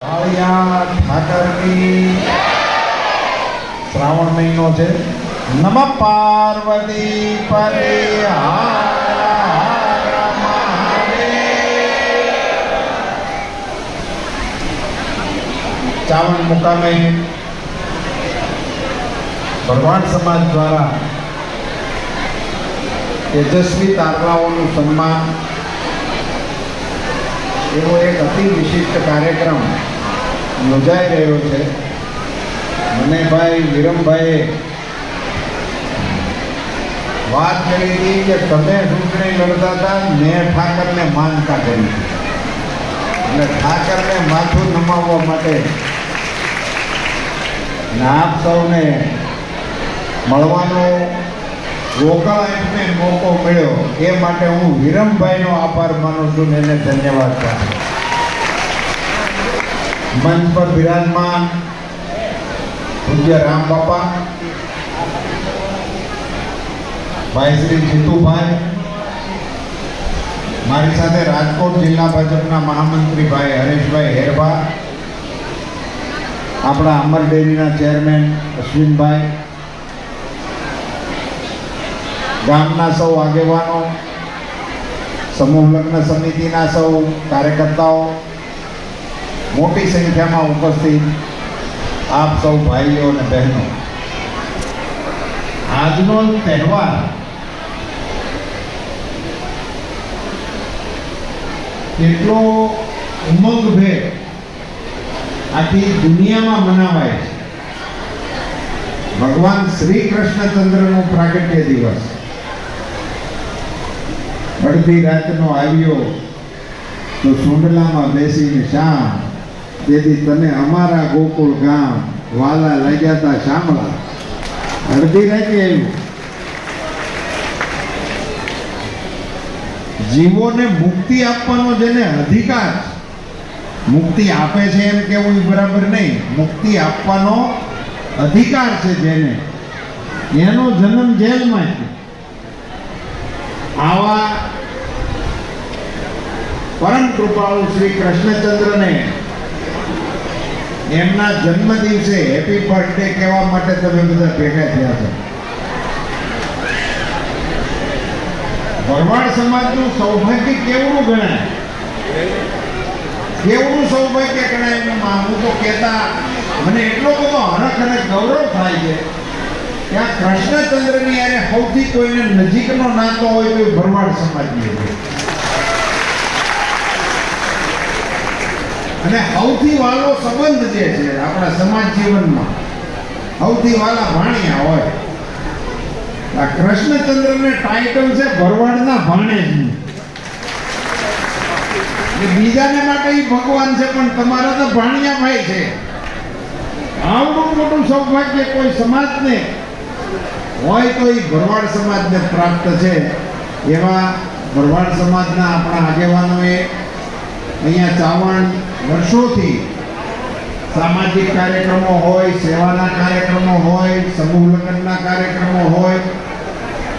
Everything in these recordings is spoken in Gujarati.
કાળિયા ઠાકરની શ્રાવણ મહિનો છે. નમ પાર્વતી પરે ચાવણ મુકામે ભરવાડ સમાજ દ્વારા તેજસ્વી તારલાઓનું સન્માન એવો એક અતિ વિશિષ્ટ કાર્યક્રમ યોજાઈ રહ્યો છે. મને ભાઈ વિરમભાઈએ વાત કરી હતી કે તમે ચૂંટણી લડતા હતા, મેં ઠાકરને માનતા કરી એટલે ઠાકરને માથું નમાવવા માટે આપ સૌને મળવાનો રોકાવાને મોકો મળ્યો એ માટે હું વિરમભાઈનો આભાર માનું છું, એને ધન્યવાદ પાઠવું. મંચ પર બિરાજમાન પૂજ્ય રામ બાપા, ભાઈ શ્રી જીતુભાઈ, મારી સાથે રાજકોટ જિલ્લા ભાજપના મહામંત્રી ભાઈ હરેશભાઈ હેરભા, આપણા અમર ડેરીના ચેરમેન અશ્વિનભાઈ, ગામના સૌ આગેવાનો, સમૂહ લગ્ન સમિતિના સૌ કાર્યકર્તાઓ, મોટી સંખ્યામાં ઉપસ્થિત આપ સૌ ભાઈઓ અને બહેનો, આજનો તહેવાર કેટલો ઉમંગભેર આખી દુનિયામાં મનાવાય છે. ભગવાન શ્રી કૃષ્ણચંદ્રનો પ્રાગટ્ય દિવસ અડધી રાતનો આવ્યો તો સુંડલામાં બેસીને શ્યામ, તેથી તને અમારા ગોકુળ ગામ વાલા લાગ્યા તા શામળા. અડધી રાતે આવ્યું. જીવોને મુક્તિ આપવાનો જેને અધિકાર, મુક્તિ આપે છે એમ કેવું બરાબર નહીં, મુક્તિ આપવાનો અધિકાર છે જેને, એનો જન્મ જેલમાં છે. આવા પરમ કૃપાળુ શ્રી કૃષ્ણચંદ્રને એમના જન્મ દિવસે હેપી બર્થડે કહેવા માટે તમે બધા ભેગા થયા છો. ભરવાડ સમાજનું સૌભાગ્ય કેવું ગણાય, કેવું સૌભાગ્ય ગણાય. હું તો કહેતા મને એટલો બધો હરખ અને ગૌરવ થાય છે કે આ કૃષ્ણચંદ્રની યારે સૌથી કોઈને નજીકનો નાતો હોય તો ભરવાડ સમાજની હોય, અને સૌથી વાલો સંબંધ જે છે આપણા સમાજ જીવનમાં, સૌથી વાલા ભાણિયા હોય. આ કૃષ્ણચંદ્રને ટાઇટલ છે ભરવાડના ભાણેજનું. બીજાને માટે એ ભગવાન છે, પણ તમારા તો ભાણિયા ભાઈ છે. આવડું મોટું સૌભાગ્ય કોઈ સમાજને હોય તો એ ભરવાડ સમાજને પ્રાપ્ત છે. એવા ભરવાડ સમાજના આપણા આગેવાનોએ અહીંયા ચાવણ વર્ષોથી સામાજિક કાર્યક્રમો હોય, સેવાના કાર્યક્રમો હોય, સમૂહ લગ્નના કાર્યક્રમો હોય,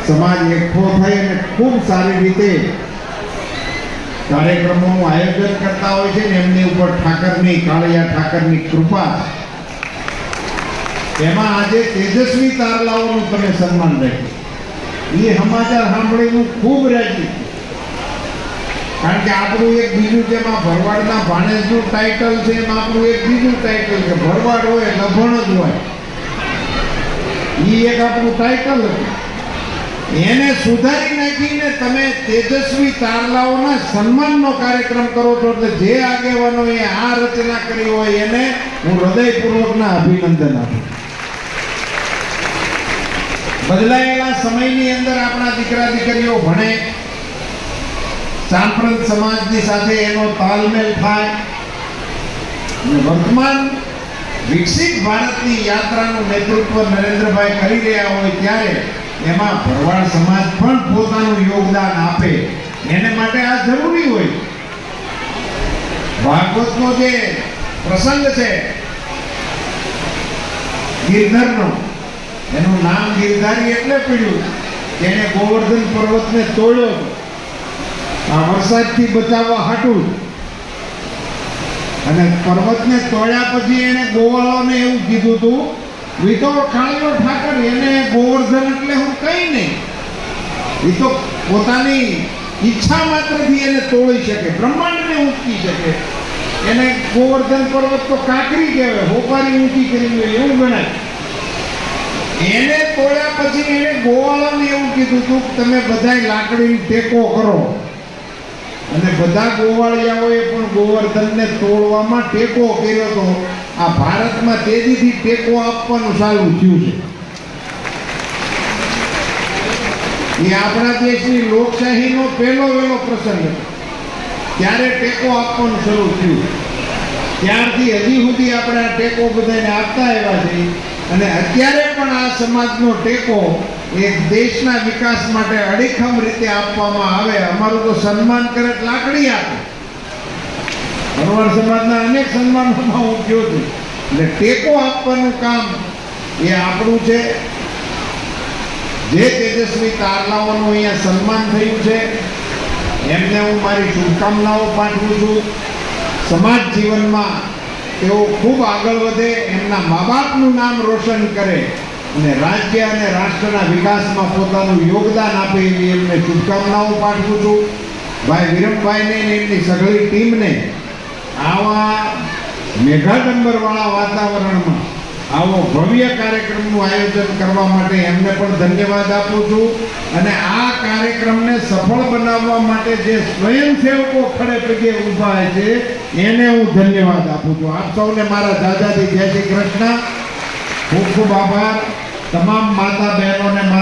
સમાજ એકઠો થઈ અને ખૂબ સારી રીતે કાર્યક્રમોનું આયોજન કરતા હોય છે ને એમની ઉપર ઠાકરની, કાળિયા ઠાકરની કૃપા. એમાં આજે તેજસ્વી તારલાઓનું તમે સન્માન રાખ્યું. એ સમાચાર સાંભળીને ખૂબ રાજી, કારણ કે આપણું એક બીજું જેમાં ભરવાડના ભાણેજનું ટાઇટલ છે એમાં આપણું એક બીજું ટાઇટલ છે, ભરવાડ હોય લભણ જ હોય. એ એક આપણું ટાઇટલ હતું, એને સુધારી નાખીને તમે તેજસ્વી તારલાઓના સન્માનનો કાર્યક્રમ કરો છો. એટલે જે આગેવાનોએ આ રચના કરી હોય એને હું હૃદયપૂર્વકના અભિનંદન આપું. બદલાયેલા સમયની અંદર આપણા દીકરા દીકરીઓ ભણે, સાંપ્રત સમાજની સાથે એનો તાલમેલ થાય, વર્તમાન વિકસિત ભારતની યાત્રાનું નેતૃત્વ નરેન્દ્રભાઈ કરી રહ્યા હોય ત્યારે એમાં ભરવાડ સમાજ પણ પોતાનું યોગદાન આપે. એને માટે આ જરૂરી હોય. ભાગવતનો જે પ્રસંગ છે ગિરધરનો, એનું નામ ગિરધારી એટલે પડ્યું કે એને ગોવર્ધન પર્વતને તોડ્યો. આ વરસાદથી બચાવવા હાટું અને પર્વતને તોડ્યા પછી એને ગોવાળોને એવું કીધું હતું, વિધાઉટ કાળીઓ ઠાકર, એને ગોવર્ધન એટલે હું કઈ નહીં. એ તો પોતાની ઈચ્છા માત્રથી એને તોડી શકે, બ્રહ્માંડને ઊંચકી શકે. એને ગોવર્ધન પર્વત તો કાંકરી કહેવાય, હોપારી ઊંચી કરી હોય એવું ગણાય. એને તોડ્યા પછી એને ગોવાળાને એવું કીધું હતું કે તમે બધાય લાકડીને ટેકો કરો. અને બધા ગોવાળિયાઓએ પણ ગોવર્ધનને તોડવામાં ટેકો કર્યો હતો. આ ભારતમાં તેજીથી ટેકો આપવાનું ચાલુ થયું છે. એ આપણા દેશની લોકશાહીનો પહેલો વહેલો પ્રસંગ હતો. ત્યારે ટેકો આપવાનું શરૂ થયું. ત્યારથી હજી સુધી આપણે આ ટેકો બધાને આપતા આવ્યા છે. અને અત્યારે પણ આ સમાજનો ટેકો એક દેશના વિકાસ માટે અડીખમ રીતે આપવામાં આવે. અમારું તો સન્માન કરે લાકડી આપે. ભરવાડ સમાજના અનેક સન્માનોમાં હું ગયો છું. એટલે ટેકો આપવાનું કામ એ આપણું છે. જે તેજસ્વી તારલાઓનું અહીંયા સન્માન થયું છે એમને હું મારી શુભકામનાઓ પાઠવું છું. સમાજ જીવનમાં તેઓ ખૂબ આગળ વધે, એમના મા બાપનું નામ રોશન કરે અને રાજ્ય અને રાષ્ટ્રના વિકાસમાં પોતાનું યોગદાન આપે એવી એમને શુભકામનાઓ પાઠવું છું. ભાઈ વિરમભાઈને અને એમની સઘળી ટીમને આવા મેઘાડંબરવાળા વાતાવરણમાં આવો ભવ્ય કાર્યક્રમનું આયોજન કરવા માટે એમને પણ ધન્યવાદ આપું છું. અને આ કાર્યક્રમને સફળ બનાવવા માટે જે સ્વયંસેવકો ખડે પગે ઊભા છે એને હું ધન્યવાદ આપું છું. આપ સૌને મારા દાદાજી જય શ્રી કૃષ્ણ. ખૂબ ખૂબ આભાર. તમામ માતા બહેનોને